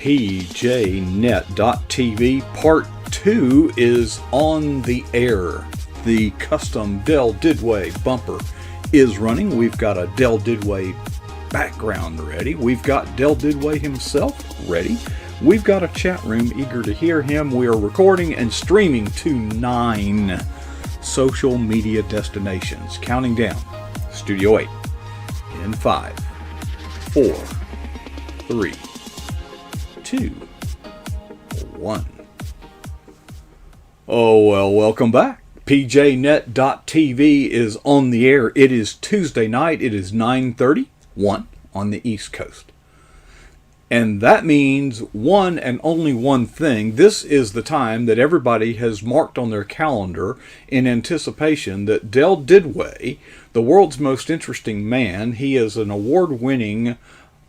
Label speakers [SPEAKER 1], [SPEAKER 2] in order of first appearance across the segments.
[SPEAKER 1] PJNet.TV Part 2 is on the air. The custom Dell Didway bumper is running. We've got a Dell Didway background ready. We've got Dell Didway himself ready. We've got a chat room eager to hear him. We are recording and streaming to 9 social media destinations. Counting down. Studio 8. In 5, 4, 3, 2, 1. Oh, well, welcome back. PJNet.TV is on the air. It is Tuesday night. It is 9:31 on the East Coast. And that means one and only one thing. This is the time that everybody has marked on their calendar in anticipation that Dell Didway, the world's most interesting man, he is an award-winning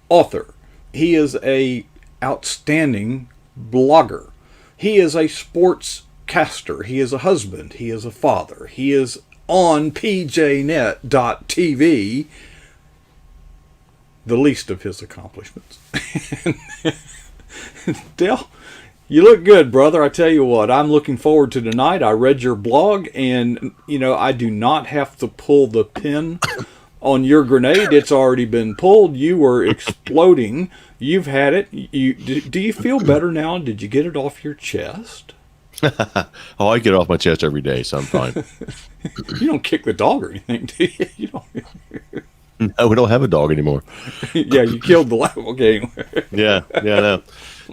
[SPEAKER 1] author. He is a outstanding blogger. He is a sportscaster. He is a husband. He is a father. He is on PJNet.TV. The least of his accomplishments. Dell, you look good, brother. I tell you what, I'm looking forward to tonight. I read your blog, and, I do not have to pull the pin on your grenade. It's already been pulled. You were exploding. You've had it. Do you feel better now? Did you get it off your chest?
[SPEAKER 2] Oh, I get it off my chest every day, so I'm fine.
[SPEAKER 1] You don't kick the dog or anything, do you? You don't.
[SPEAKER 2] No, we don't have a dog anymore.
[SPEAKER 1] Yeah, you killed the last. Okay.
[SPEAKER 2] Yeah, no.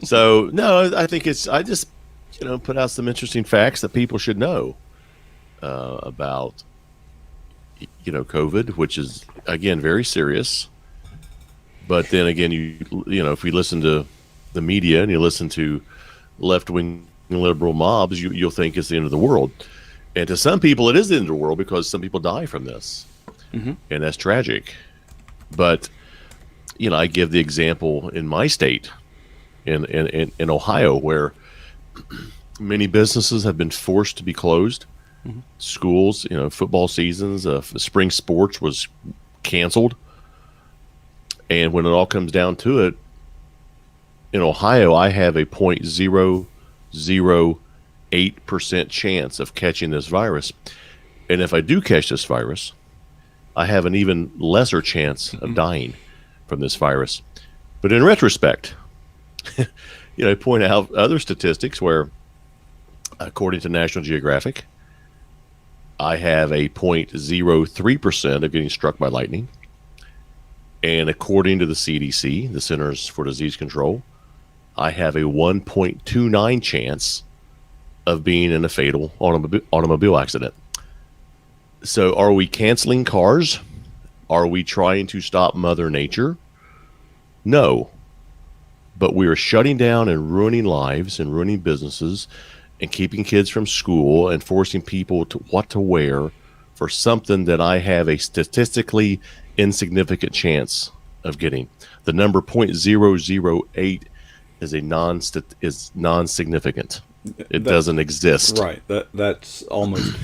[SPEAKER 2] So, no, I think I just, put out some interesting facts that people should know about, COVID, which is, again, very serious. But then again, if we listen to the media and you listen to left-wing liberal mobs, you'll think it's the end of the world. And to some people, it is the end of the world because some people die from this. Mm-hmm. And that's tragic. But, I give the example in my state, in Ohio, where many businesses have been forced to be closed. Mm-hmm. Schools, football seasons, spring sports was canceled. And when it all comes down to it, in Ohio, I have a 0.008% chance of catching this virus. And if I do catch this virus, I have an even lesser chance of dying from this virus. But in retrospect, I point out other statistics where, according to National Geographic, I have a 0.03% of getting struck by lightning. And according to the CDC, the Centers for Disease Control, I have a 1.29 chance of being in a fatal automobile accident. So are we canceling cars? Are we trying to stop Mother Nature? No. But we are shutting down and ruining lives and ruining businesses and keeping kids from school and forcing people to what to wear for something that I have a statistically insignificant chance of getting. The number 0.008 is non-significant. It doesn't exist.
[SPEAKER 1] Right. That's almost...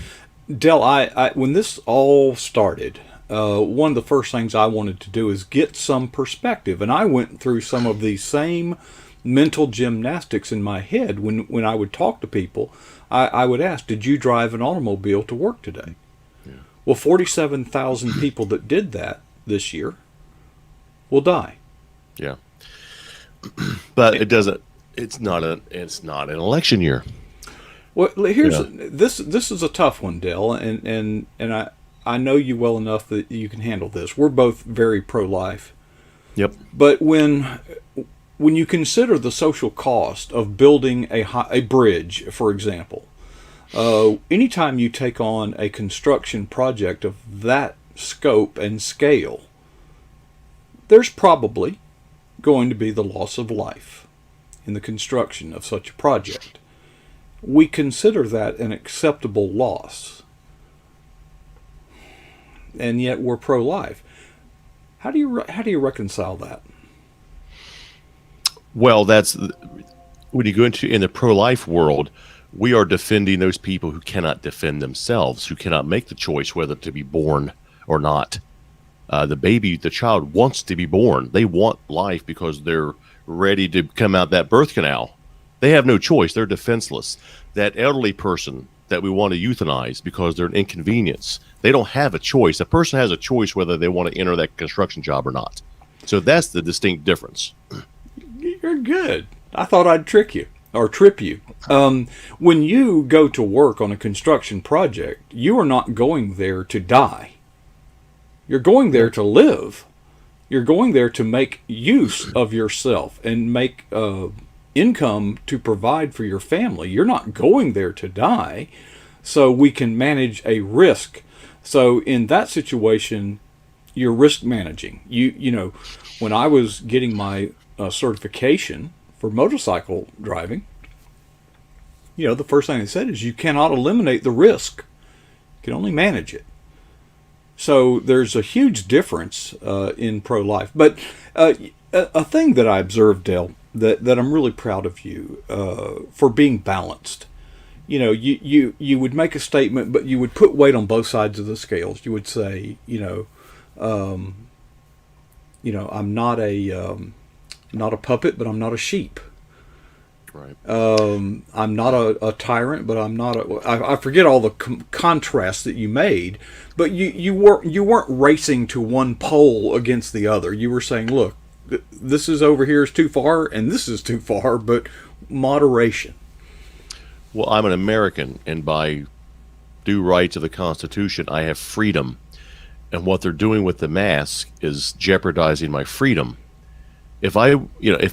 [SPEAKER 1] Dell, I when this all started, one of the first things I wanted to do is get some perspective. And I went through some of these same mental gymnastics in my head when I would talk to people. I would ask, did you drive an automobile to work today? Yeah. Well, 47,000 people that did that this year will die.
[SPEAKER 2] Yeah. But it's not an election year.
[SPEAKER 1] Well, this is a tough one, Dell, and I know you well enough that you can handle this. We're both very pro-life.
[SPEAKER 2] Yep.
[SPEAKER 1] But when you consider the social cost of building a bridge, for example, anytime you take on a construction project of that scope and scale, there's probably going to be the loss of life in the construction of such a project. We consider that an acceptable loss, and yet we're pro-life. How do you reconcile that?
[SPEAKER 2] Well, that's when you go in the pro-life world. We are defending those people who cannot defend themselves, who cannot make the choice whether to be born or not. The child wants to be born. They want life because they're ready to come out that birth canal, they have no choice. They're defenseless. That elderly person that we want to euthanize because they're an inconvenience, they don't have a choice. A person has a choice whether they want to enter that construction job or not. So that's the distinct difference.
[SPEAKER 1] You're good. I thought I'd trick you or trip you. When you go to work on a construction project, you are not going there to die. You're going there to live. You're going there to make use of yourself and make income to provide for your family. You're not going there to die. So we can manage a risk. So in that situation, you're risk managing. You know, when I was getting my certification for motorcycle driving, you know, the first thing they said is you cannot eliminate the risk. You can only manage it. So there's a huge difference in pro-life. But a thing that I observed, Dale, that I'm really proud of you for being balanced. You know, you would make a statement, but you would put weight on both sides of the scales. You would say, I'm not a puppet, but I'm not a sheep.
[SPEAKER 2] Right.
[SPEAKER 1] I'm not a tyrant, but I'm not I forget all the contrasts that you made, but you weren't racing to one pole against the other. You were saying, look, this is over here is too far, and this is too far, but moderation.
[SPEAKER 2] Well, I'm an American, and by due rights of the Constitution, I have freedom. And what they're doing with the mask is jeopardizing my freedom. If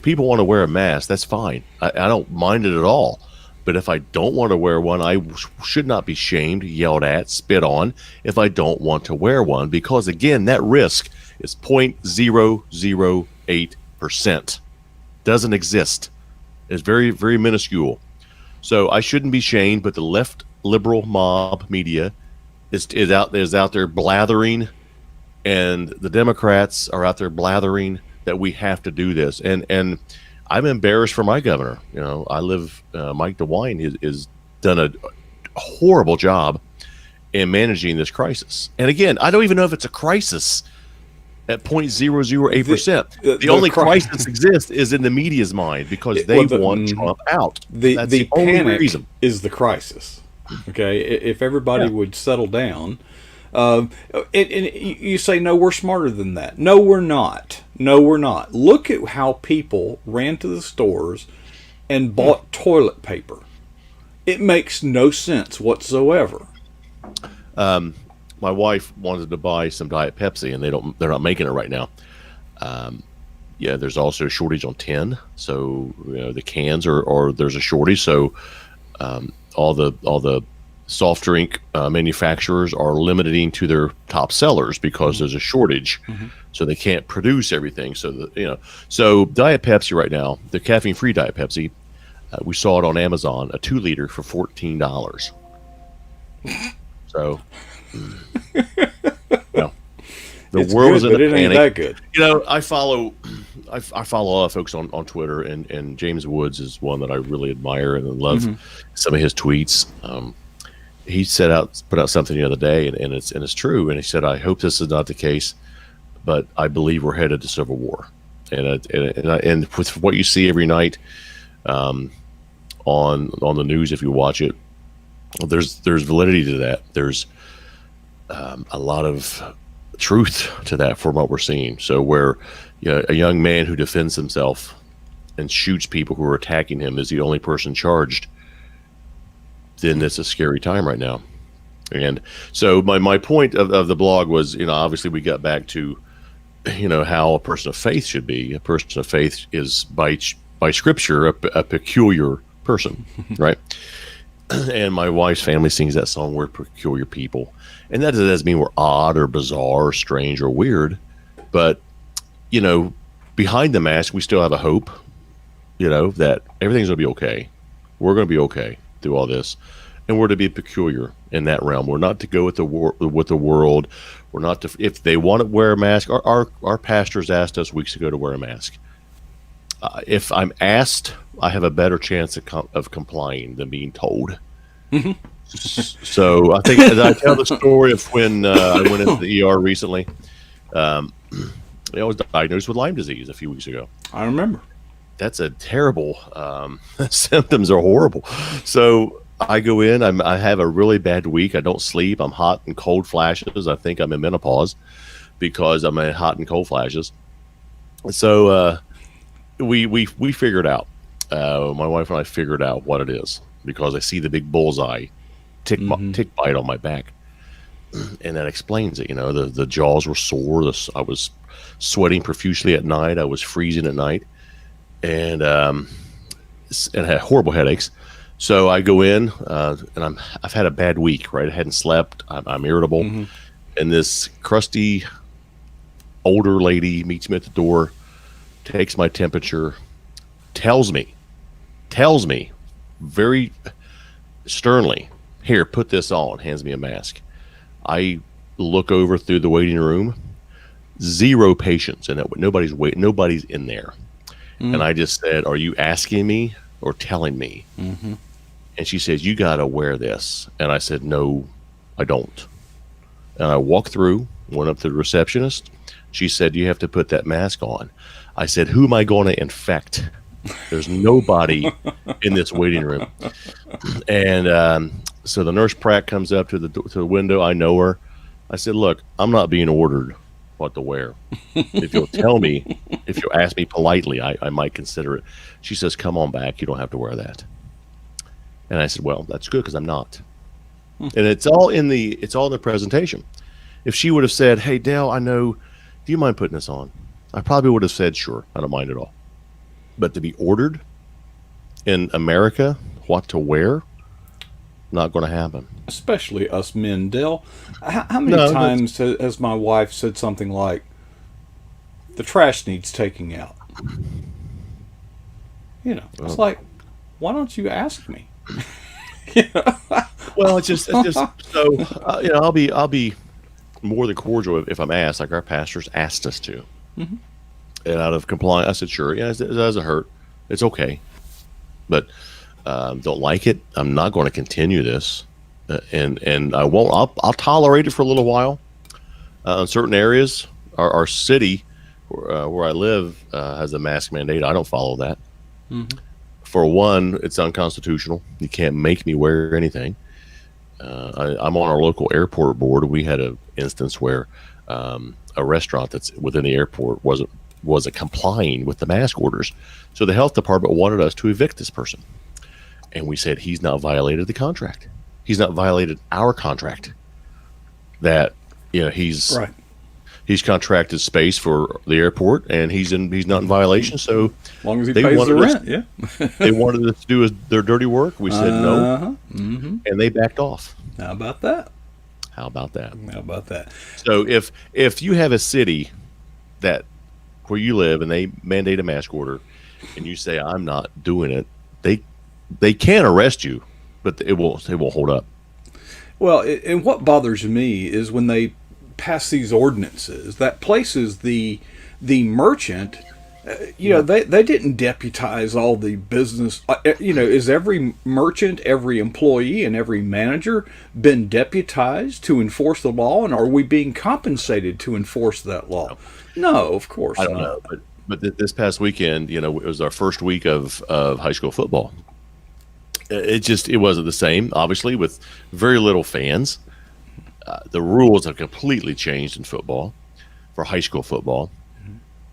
[SPEAKER 2] people want to wear a mask, that's fine. I don't mind it at all. But if I don't want to wear one, I should not be shamed, yelled at, spit on if I don't want to wear one, because again, that risk is 0.008%. Doesn't exist. It's very, very minuscule. So I shouldn't be shamed, but the left liberal mob media is out there blathering, and the Democrats are out there blathering that we have to do this, and I'm embarrassed for my governor. You know, Mike DeWine has done a horrible job in managing this crisis. And again, I don't even know if it's a crisis at 0.008%. The only crisis exists is in the media's mind because they want Trump out. That's the only
[SPEAKER 1] panic
[SPEAKER 2] reason.
[SPEAKER 1] Is the crisis. Okay, if everybody would settle down. And you say, no, we're smarter than that. No, we're not. No, we're not. Look at how people ran to the stores and bought toilet paper. It makes no sense whatsoever.
[SPEAKER 2] My wife wanted to buy some Diet Pepsi, and they're not making it right now. There's also a shortage on tin, so the cans or there's a shortage. So all the soft drink manufacturers are limiting to their top sellers because there's a shortage, so they can't produce everything. So so Diet Pepsi right now, the caffeine-free Diet Pepsi, we saw it on Amazon, a 2-liter for $14. So, the
[SPEAKER 1] it's
[SPEAKER 2] world
[SPEAKER 1] good,
[SPEAKER 2] is in
[SPEAKER 1] but
[SPEAKER 2] a
[SPEAKER 1] it
[SPEAKER 2] panic.
[SPEAKER 1] ain't that good.
[SPEAKER 2] I follow a lot of folks on Twitter, and James Woods is one that I really admire and love some of his tweets. He put out something the other day, and it's true. And he said, "I hope this is not the case, but I believe we're headed to civil war." And with what you see every night on the news, if you watch it, there's validity to that. There's a lot of truth to that from what we're seeing. So where a young man who defends himself and shoots people who are attacking him is the only person charged, then it's a scary time right now. And so my point of the blog was, obviously we got back to, how a person of faith should be. A person of faith is by scripture a peculiar person, right? And my wife's family sings that song, "We're peculiar people." And that doesn't mean we're odd or bizarre or strange or weird. But, behind the mask, we still have a hope, that everything's going to be okay. We're going to be okay through all this. And we're to be peculiar in that realm. We're not to go with the world. We're not to, if they want to wear a mask, our pastors asked us weeks ago to wear a mask. If I'm asked, I have a better chance of complying than being told. So I think, as I tell the story of when I went into the ER recently, I was diagnosed with Lyme disease a few weeks ago.
[SPEAKER 1] I remember.
[SPEAKER 2] that's a terrible symptoms are horrible. So I go in, I have a really bad week. I don't sleep. I'm hot and cold flashes. I think I'm in menopause because I'm in hot and cold flashes. So we figured out. My wife and I figured out what it is because I see the big bullseye tick bite on my back, and that explains it. You know, the jaws were sore. I was sweating profusely at night. I was freezing at night, and I had horrible headaches. So I go in, and I've had a bad week. Right, I hadn't slept. I'm irritable, and this crusty older lady meets me at the door, takes my temperature, tells me very sternly, "Here, put this on," hands me a mask. I look over through the waiting room, 0 patients, and nobody's in there. And I just said, "Are you asking me or telling me?" And she says, "You got to wear this." And I said, "No, I don't." And I walked through, went up to the receptionist. She said, "You have to put that mask on." I said, "Who am I going to infect? There's nobody in this waiting room." And so the nurse prac comes up to the window. I know her. I said, "Look, I'm not being ordered what to wear. If you'll tell me, if you'll ask me politely, I might consider it." She says, "Come on back. You don't have to wear that." And I said, "Well, that's good because I'm not." And it's all in the presentation. If she would have said, "Hey, Dale, I know, do you mind putting this on?" I probably would have said, "Sure, I don't mind at all." But to be ordered in America what to wear, not going to happen.
[SPEAKER 1] Especially us men, Dell. How many times has my wife said something like, "The trash needs taking out"? You know, it's like, why don't you ask me?
[SPEAKER 2] Well, it's just so you know, I'll be more than cordial if I'm asked, like our pastors asked us to, and out of compliance, I said, "Sure, yeah, it doesn't hurt, it's okay," but don't like it. I'm not going to continue this, and I won't. I'll tolerate it for a little while. In certain areas, our city where I live has a mask mandate. I don't follow that. For one, it's unconstitutional. You can't make me wear anything. I'm on our local airport board. We had an instance where a restaurant that's within the airport wasn't complying with the mask orders. So the health department wanted us to evict this person. And we said, he's not violated the contract. He's not violated our contract. That, you know, he's contracted space for the airport, and he's not in violation. So
[SPEAKER 1] as long as he pays the rent, yeah.
[SPEAKER 2] They wanted us to do their dirty work. We said no, and they backed off.
[SPEAKER 1] How about that?
[SPEAKER 2] So if you have a city that where you live and they mandate a mask order, and you say, "I'm not doing it," they can arrest you, but it won't hold up.
[SPEAKER 1] Well, and what bothers me is when they pass these ordinances that places the merchant. They didn't deputize all the business. Is every merchant, every employee, and every manager been deputized to enforce the law, and are we being compensated to enforce that law? No, of course not.
[SPEAKER 2] I don't know, but this past weekend, it was our first week of high school football. It wasn't the same, obviously, with very little fans. The rules have completely changed in football for high school football.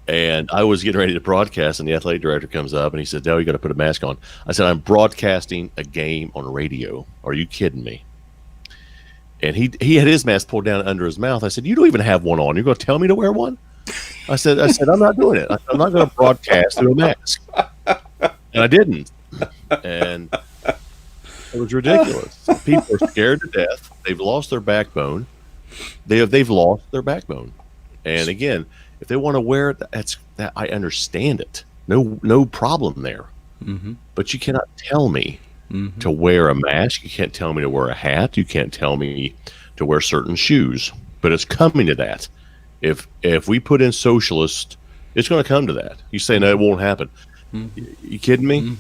[SPEAKER 2] And I was getting ready to broadcast, and the athletic director comes up and he said, "Dale, you got to put a mask on." I said, "I'm broadcasting a game on radio. Are you kidding me?" And he had his mask pulled down under his mouth. I said, "You don't even have one on. You're going to tell me to wear one?" I said, "I'm not doing it. I'm not going to broadcast through a mask." And I didn't. And it was ridiculous. People are scared to death. They've lost their backbone. They've lost their backbone. And again, if they want to wear it, that I understand it. No problem there. But you cannot tell me to wear a mask. You can't tell me to wear a hat. You can't tell me to wear certain shoes. But it's coming to that. If we put in socialist, it's going to come to that. You say, "No, it won't happen." You kidding me?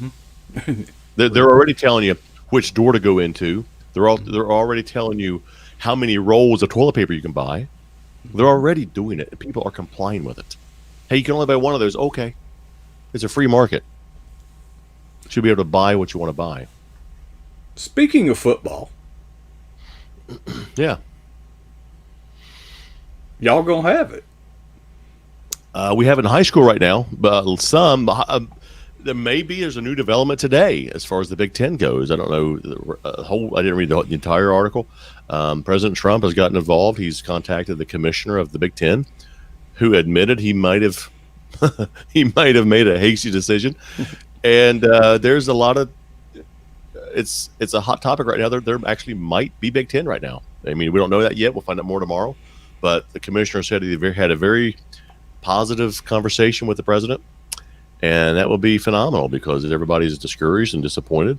[SPEAKER 2] They're already telling you which door to go into. They're already telling you how many rolls of toilet paper you can buy. They're already doing it, and people are complying with it. Hey, you can only buy one of those. Okay. It's a free market. should be able to buy what you want to buy.
[SPEAKER 1] Speaking of football,
[SPEAKER 2] Yeah.
[SPEAKER 1] y'all gonna have it.
[SPEAKER 2] We have it in high school right now, but there's a new development today as far as the Big Ten goes. I don't know I didn't read the entire article. President Trump has gotten involved. He's contacted the commissioner of the Big Ten, who admitted he might have made a hasty decision. And there's a lot of it's a hot topic right now. There actually might be Big Ten right now. I mean, we don't know that yet. We'll find out more tomorrow. But the commissioner said he had a very positive conversation with the president, and that will be phenomenal because everybody's discouraged and disappointed.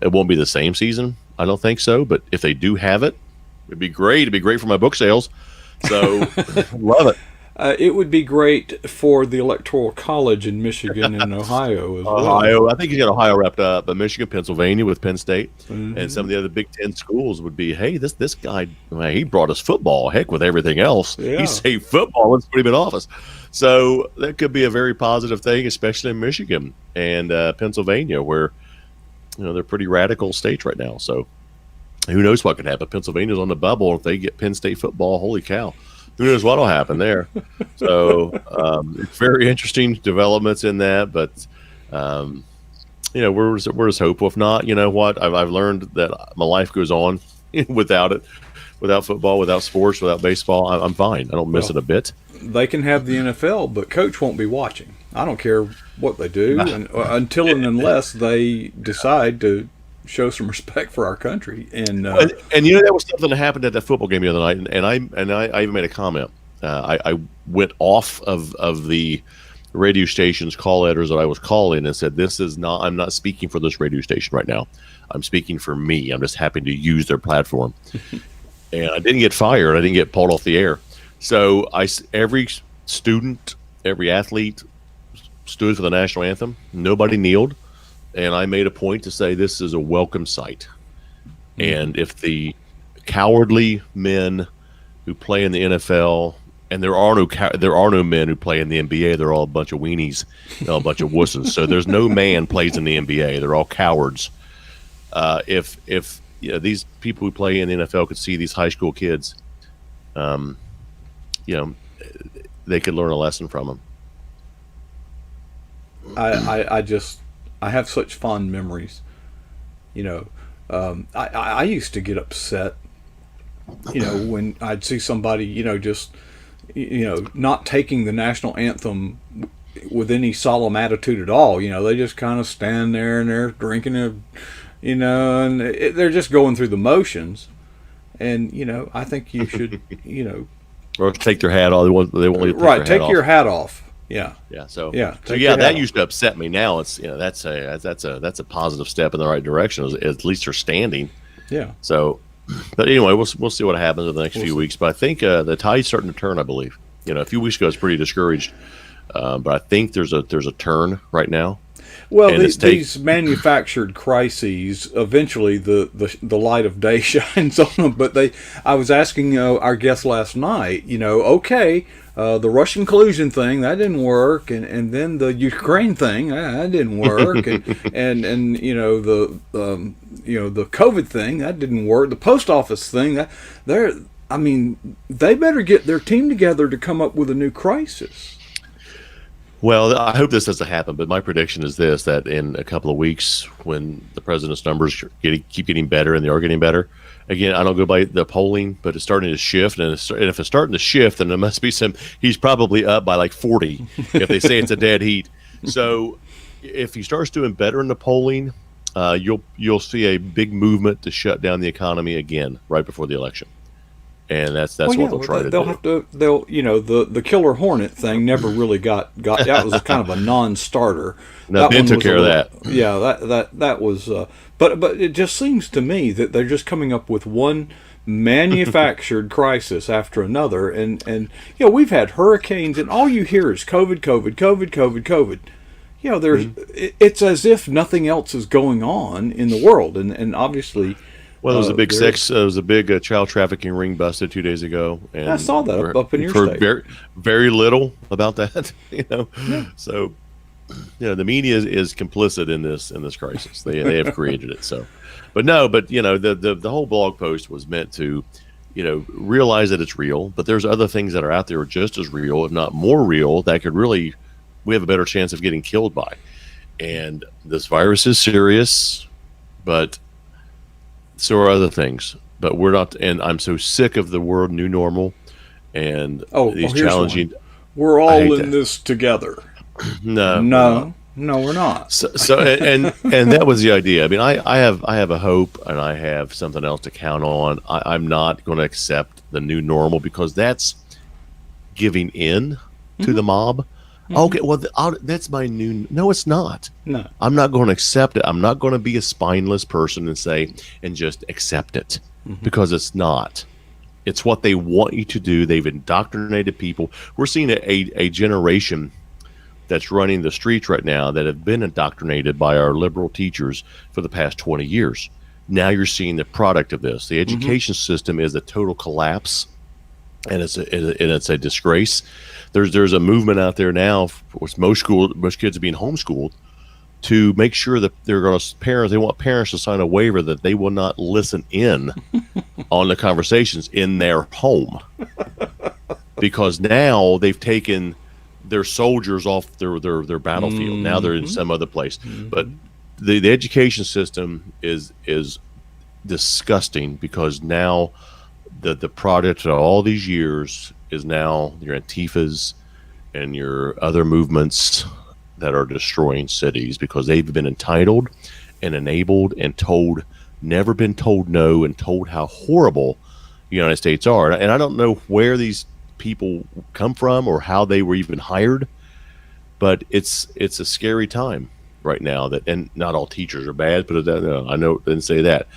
[SPEAKER 2] It won't be the same season, I don't think so. But if they do have it, it'd be great. It'd be great for my book sales. So love it.
[SPEAKER 1] It would be great for the Electoral College in Michigan and Ohio as well.
[SPEAKER 2] Ohio, I think he's got Ohio wrapped up, but Michigan, Pennsylvania with Penn State, and some of the other Big Ten schools would be, hey, this guy, man, he brought us football. Heck, with everything else, he saved football. Let's put him in office. So that could be a very positive thing, especially in Michigan and Pennsylvania, where they're pretty radical states right now. So who knows what could happen? Pennsylvania's on the bubble. If they get Penn State football, holy cow. Who knows what will happen there? So it's very interesting developments in that, but we're just hopeful. If not, you know what? I've learned that my life goes on without it, without football, without sports, without baseball. I'm fine. I don't miss it a bit.
[SPEAKER 1] They can have the NFL, but Coach won't be watching. I don't care what they do until and unless they decide to show some respect for our country. And
[SPEAKER 2] that was something that happened at that football game the other night, and I even made a comment. I went off of the radio station's call letters that I was calling and said, I'm not speaking for this radio station right now. I'm speaking for me. I'm just happy to use their platform. And I didn't get fired. I didn't get pulled off the air. So every student, every athlete stood for the national anthem. Nobody kneeled. And I made a point to say this is a welcome sight. And if the cowardly men who play in the NFL, and there are no men who play in the NBA, they're all a bunch of weenies, all a bunch of wusses. So there's no man plays in the NBA. They're all cowards. If these people who play in the NFL could see these high school kids, they could learn a lesson from them.
[SPEAKER 1] I have such fond memories. I used to get upset, when I'd see somebody, not taking the national anthem with any solemn attitude at all. They just kind of stand there and they're drinking and they're just going through the motions. And, I think you should,
[SPEAKER 2] or take their hat off. They won't leave.
[SPEAKER 1] Right. Take your hat off. Yeah.
[SPEAKER 2] Yeah. So
[SPEAKER 1] that
[SPEAKER 2] off. Used to upset me. Now it's that's a positive step in the right direction. At least they're standing.
[SPEAKER 1] Yeah.
[SPEAKER 2] So, but anyway, we'll see what happens in the next few weeks. But I think the tide's starting to turn. I believe. A few weeks ago I was pretty discouraged, but I think there's a turn right now.
[SPEAKER 1] Well, these manufactured crises, eventually the light of day shines on them. But I was asking our guest last night, the Russian collusion thing, that didn't work, and then the Ukraine thing, that didn't work, and the COVID thing, that didn't work. The post office thing, they better get their team together to come up with a new crisis.
[SPEAKER 2] Well, I hope this doesn't happen, but my prediction is this, that in a couple of weeks, when the president's numbers keep getting better, and they are getting better, again, I don't go by the polling, but it's starting to shift, and if it's starting to shift, then there must be he's probably up by like 40 if they say it's a dead heat. So if he starts doing better in the polling, you'll see a big movement to shut down the economy again right before the election. And that's what they'll try to do.
[SPEAKER 1] The killer hornet thing never really got that was kind of a non-starter.
[SPEAKER 2] No, Ben took care of that.
[SPEAKER 1] Yeah, that was but it just seems to me that they're just coming up with one manufactured crisis after another, and we've had hurricanes, and all you hear is COVID. It's as if nothing else is going on in the world, and obviously.
[SPEAKER 2] Well, there was a big child trafficking ring busted 2 days ago, and
[SPEAKER 1] I saw that up in your state.
[SPEAKER 2] Very, very little about that, Yeah. So, the media is complicit in this crisis. They have created it. So, but no, but the whole blog post was meant to, realize that it's real. But there's other things that are out there just as real, if not more real, that could really we have a better chance of getting killed by. And this virus is serious, but so are other things. But we're not. And I'm so sick of the word new normal and these challenging.
[SPEAKER 1] One. We're all in this together.
[SPEAKER 2] No,
[SPEAKER 1] we're not.
[SPEAKER 2] So and that was the idea. I mean, I have a hope, and I have something else to count on. I'm not going to accept the new normal because that's giving in to the mob. Mm-hmm. Okay, well, that's my new. No, it's not.
[SPEAKER 1] No,
[SPEAKER 2] I'm not going to accept it. I'm not going to be a spineless person and just accept it because it's not. It's what they want you to do. They've indoctrinated people. We're seeing a generation that's running the streets right now that have been indoctrinated by our liberal teachers for the past 20 years. Now you're seeing the product of this. The education system is a total collapse, and it's a disgrace. There's a movement out there now with most kids are being homeschooled to make sure that they want parents to sign a waiver that they will not listen in on the conversations in their home, because now they've taken their soldiers off their battlefield. Now they're in some other place. But the education system is disgusting, because now the product of all these years is now your Antifas and your other movements that are destroying cities, because they've been entitled and enabled and never been told no, and told how horrible the United States are. And I don't know where these people come from or how they were even hired, but it's a scary time right now. And not all teachers are bad, but I know it didn't say that.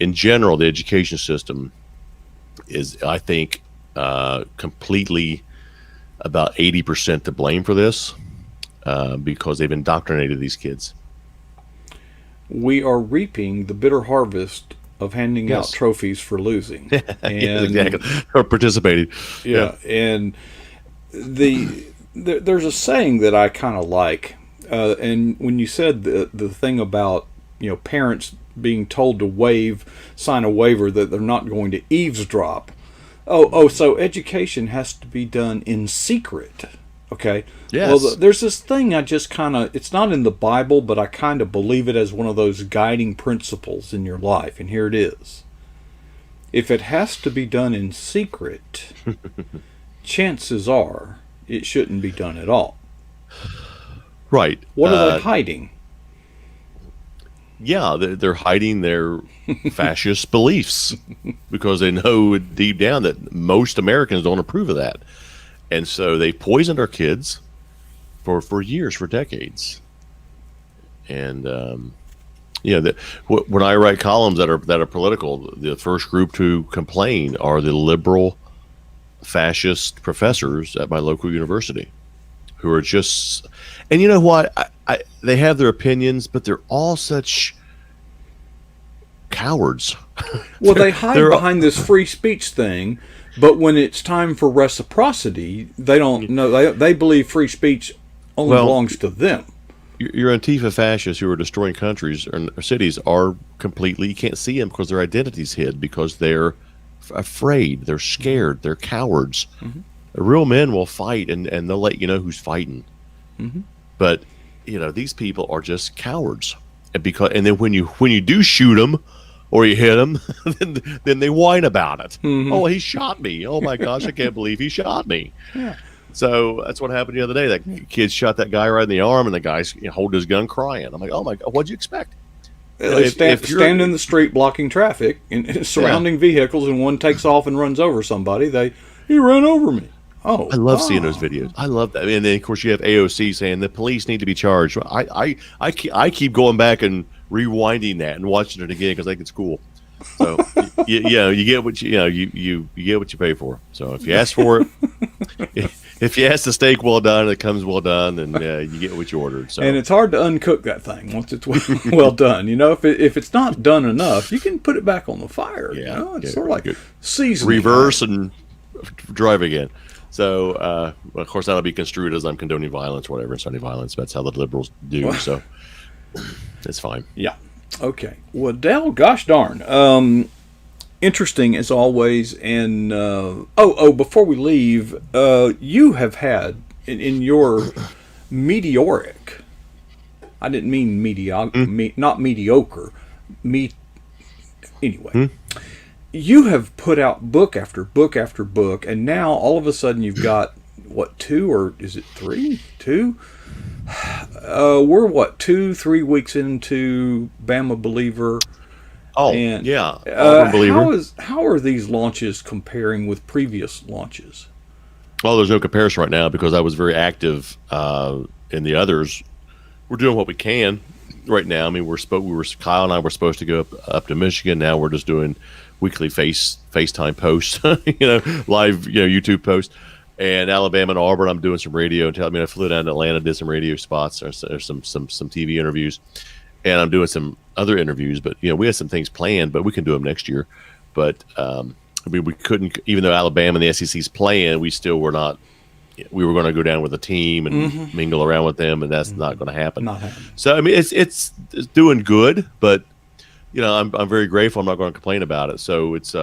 [SPEAKER 2] In general, the education system is, I think, completely about 80% to blame for this, because they've indoctrinated these kids.
[SPEAKER 1] We are reaping the bitter harvest of handing out trophies for losing. And,
[SPEAKER 2] exactly. Or participating.
[SPEAKER 1] Yeah, and there's a saying that I kind of like, and when you said the thing about parents being told to sign a waiver that they're not going to eavesdrop. So education has to be done in secret. Okay.
[SPEAKER 2] Yes.
[SPEAKER 1] Well, there's this thing I just it's not in the Bible, but I kind of believe it as one of those guiding principles in your life. And here it is. If it has to be done in secret, chances are it shouldn't be done at all.
[SPEAKER 2] Right.
[SPEAKER 1] What are they hiding?
[SPEAKER 2] Yeah, they're hiding their fascist beliefs, because they know deep down that most Americans don't approve of that. And so they poisoned our kids for years, for decades. And when I write columns that are political, the first group to complain are the liberal fascist professors at my local university, who are just, and you know what, they have their opinions, but they're all such cowards.
[SPEAKER 1] Well, they hide behind this free speech thing. But when it's time for reciprocity, they don't know. They believe free speech only belongs to them.
[SPEAKER 2] Your Antifa fascists who are destroying countries or cities are completely, you can't see them because their identity's hid, because they're afraid, they're scared, they're cowards. Real men will fight, and they'll let you know who's fighting. But these people are just cowards, and then when you do shoot them, or you hit him, then they whine about it. Oh, he shot me. Oh my gosh, I can't believe he shot me.
[SPEAKER 1] Yeah.
[SPEAKER 2] So that's what happened the other day. That kid shot that guy right in the arm, and the guy's holding his gun crying. I'm like, oh my God, what'd you expect?
[SPEAKER 1] They stand in the street blocking traffic and surrounding vehicles, and one takes off and runs over somebody. He ran over me. Oh,
[SPEAKER 2] I love seeing those videos. I love that. And then of course you have AOC saying the police need to be charged. I keep going back and rewinding that and watching it again because I think it's cool. So you get what you get what you pay for. So if you ask for it, if you ask the steak well done, it comes well done, and you get what you ordered. So.
[SPEAKER 1] And it's hard to uncook that thing once it's well done. If it's not done enough, you can put it back on the fire.
[SPEAKER 2] Yeah,
[SPEAKER 1] it's sort of like seasoning.
[SPEAKER 2] Reverse and drive again. So, of course, that'll be construed as I'm condoning violence or whatever, inciting violence. That's how the liberals do. So, it's fine.
[SPEAKER 1] Yeah. Okay. Well, Dell, gosh darn. Interesting as always. And before we leave, you have had in your meteoric. I didn't mean not mediocre. Anyway. You have put out book after book after book, and now all of a sudden you've got what, 2 or is it 3? 2? We're what, 2-3 weeks into Bama Believer.
[SPEAKER 2] Oh,
[SPEAKER 1] and,
[SPEAKER 2] yeah, Believer.
[SPEAKER 1] How are these launches comparing with previous launches?
[SPEAKER 2] Well, there's no comparison right now because I was very active in the others. We're doing what we can right now. I mean, Kyle and I were supposed to go up to Michigan. Now we're just doing weekly FaceTime posts, live, YouTube posts. And Alabama and Auburn, I'm doing some radio. I flew down to Atlanta, did some radio spots, or some TV interviews, and I'm doing some other interviews. But we had some things planned, but we can do them next year. But we couldn't, even though Alabama and the SEC's playing, we still were not. We were going to go down with a team and mingle around with them, and that's not going to happen.
[SPEAKER 1] Not happening.
[SPEAKER 2] So I mean, it's doing good, but I'm very grateful. I'm not going to complain about it. So it's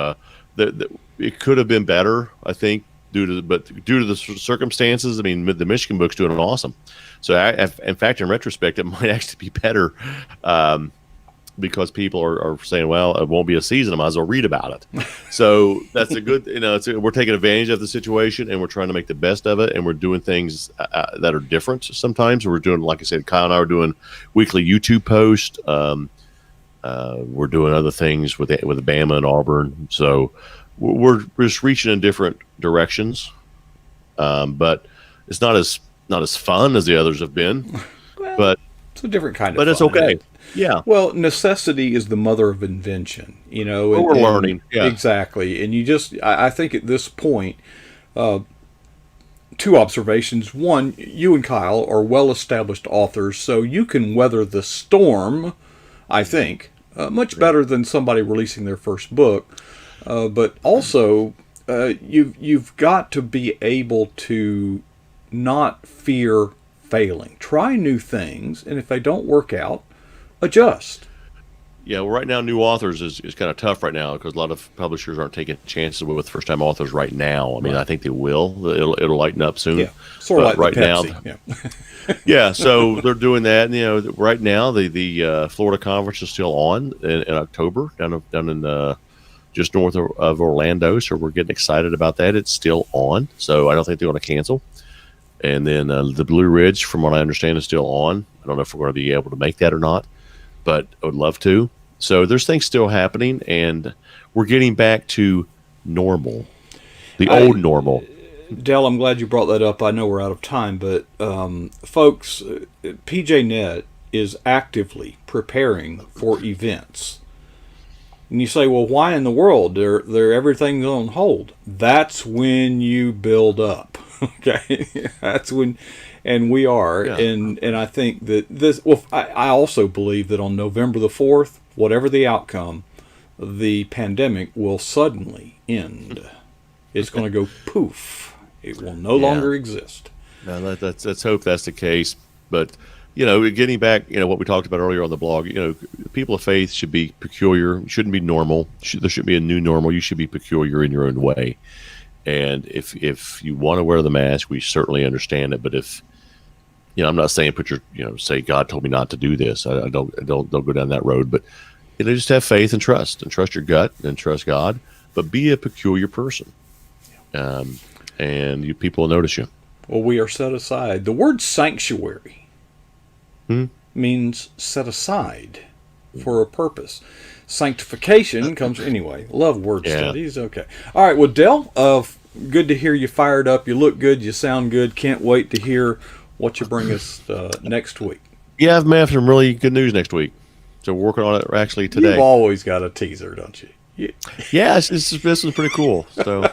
[SPEAKER 2] it could have been better, I think, due to the circumstances. I mean, the Michigan book's doing awesome. So in fact, in retrospect, it might actually be better because people are saying, well, it won't be a season. I might as well read about it. So that's a good, we're taking advantage of the situation and we're trying to make the best of it. And we're doing things that are different. Sometimes we're doing, like I said, Kyle and I are doing weekly YouTube posts. We're doing other things with Bama and Auburn. So we're just reaching in different directions. But it's not as fun as the others have been,
[SPEAKER 1] Well,
[SPEAKER 2] but
[SPEAKER 1] it's a different kind of
[SPEAKER 2] but
[SPEAKER 1] fun.
[SPEAKER 2] it's okay. Yeah.
[SPEAKER 1] Well, necessity is the mother of invention,
[SPEAKER 2] Well, we're learning. Yeah.
[SPEAKER 1] Exactly. And I think at this point, 2 observations. One, you and Kyle are well-established authors, so you can weather the storm, I think, much better than somebody releasing their first book. But also, you've got to be able to not fear failing. Try new things, and if they don't work out, adjust.
[SPEAKER 2] Yeah, well, right now, new authors is kind of tough right now because a lot of publishers aren't taking chances with first-time authors right now. I mean, I think they will. It'll lighten up soon.
[SPEAKER 1] Yeah, sort of like
[SPEAKER 2] right
[SPEAKER 1] Pepsi.
[SPEAKER 2] Now. Yeah, so they're doing that. And, right now, the Florida Conference is still on in October down in just north of Orlando. So we're getting excited about that. It's still on, so I don't think they're going to cancel. And then the Blue Ridge, from what I understand, is still on. I don't know if we're going to be able to make that or not, but I would love to. So there's things still happening, and we're getting back to normal, the old normal.
[SPEAKER 1] Dell, I'm glad you brought that up. I know we're out of time, but folks, PJNet is actively preparing for events. And you say, well, why in the world? They're everything's on hold. That's when you build up. Okay, that's when, and we are,
[SPEAKER 2] Yeah.
[SPEAKER 1] and I think that this. Well, I also believe that on November the 4th, whatever the outcome, the pandemic will suddenly end. It's going to go poof. It will no longer exist.
[SPEAKER 2] Now, let's hope that's the case. But getting back, what we talked about earlier on the blog, people of faith should be peculiar, shouldn't be normal. There should be a new normal. You should be peculiar in your own way. And if you want to wear the mask, we certainly understand it. But if I'm not saying say God told me not to do this. I don't go down that road. But just have faith and trust your gut and trust God. But be a peculiar person, and you people will notice you.
[SPEAKER 1] Well, we are set aside. The word sanctuary means set aside for a purpose. Sanctification comes anyway. Love word studies. Okay. All right. Well, Dell, good to hear you fired up. You look good. You sound good. Can't wait to hear what you bring us next week.
[SPEAKER 2] Yeah, I've made some really good news next week. So we're working on it actually today.
[SPEAKER 1] You've always got a teaser, don't you?
[SPEAKER 2] Yeah, this is pretty cool. So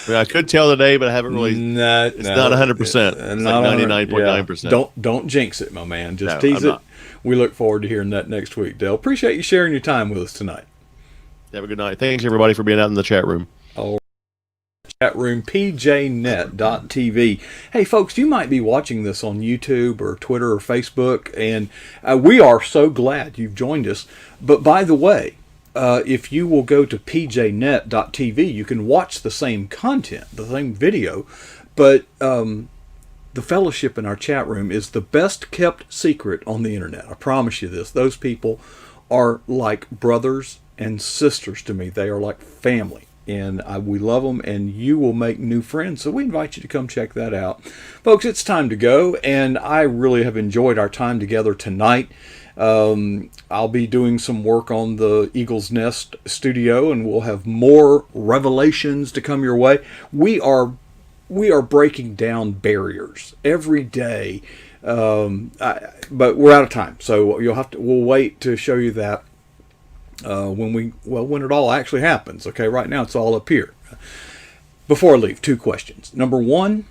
[SPEAKER 2] I could tell today, but I haven't really. It's not 100%. It's like 99.9%.
[SPEAKER 1] Don't jinx it, my man. Just tease it. We look forward to hearing that next week, Dale. Appreciate you sharing your time with us tonight.
[SPEAKER 2] Have a good night. Thanks, everybody, for being out in the chat room.
[SPEAKER 1] Chat room, pjnet.tv. Hey folks, you might be watching this on YouTube or Twitter or Facebook, and we are so glad you've joined us. But by the way, if you will go to pjnet.tv, you can watch the same content, the same video, but the fellowship in our chat room is the best kept secret on the internet. I promise you this. Those people are like brothers and sisters to me. They are like family. And we love them, and you will make new friends. So we invite you to come check that out. Folks, it's time to go, and I really have enjoyed our time together tonight. I'll be doing some work on the Eagle's Nest studio, and we'll have more revelations to come your way. We are breaking down barriers every day, but we're out of time. So we'll wait to show you that. When it all actually happens. Okay, right now it's all up here. Before I leave, 2 questions. Number 1,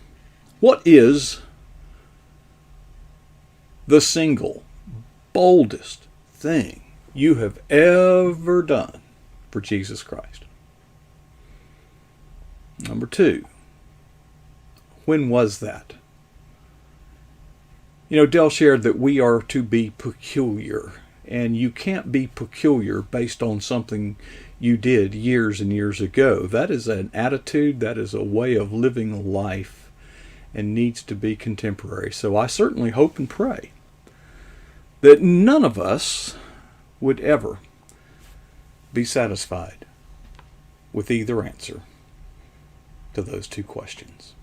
[SPEAKER 1] what is the single boldest thing you have ever done for Jesus Christ? Number 2, when was that? Dell shared that we are to be peculiar. And you can't be peculiar based on something you did years and years ago. That is an attitude, that is a way of living life, and needs to be contemporary. So I certainly hope and pray that none of us would ever be satisfied with either answer to those 2 questions.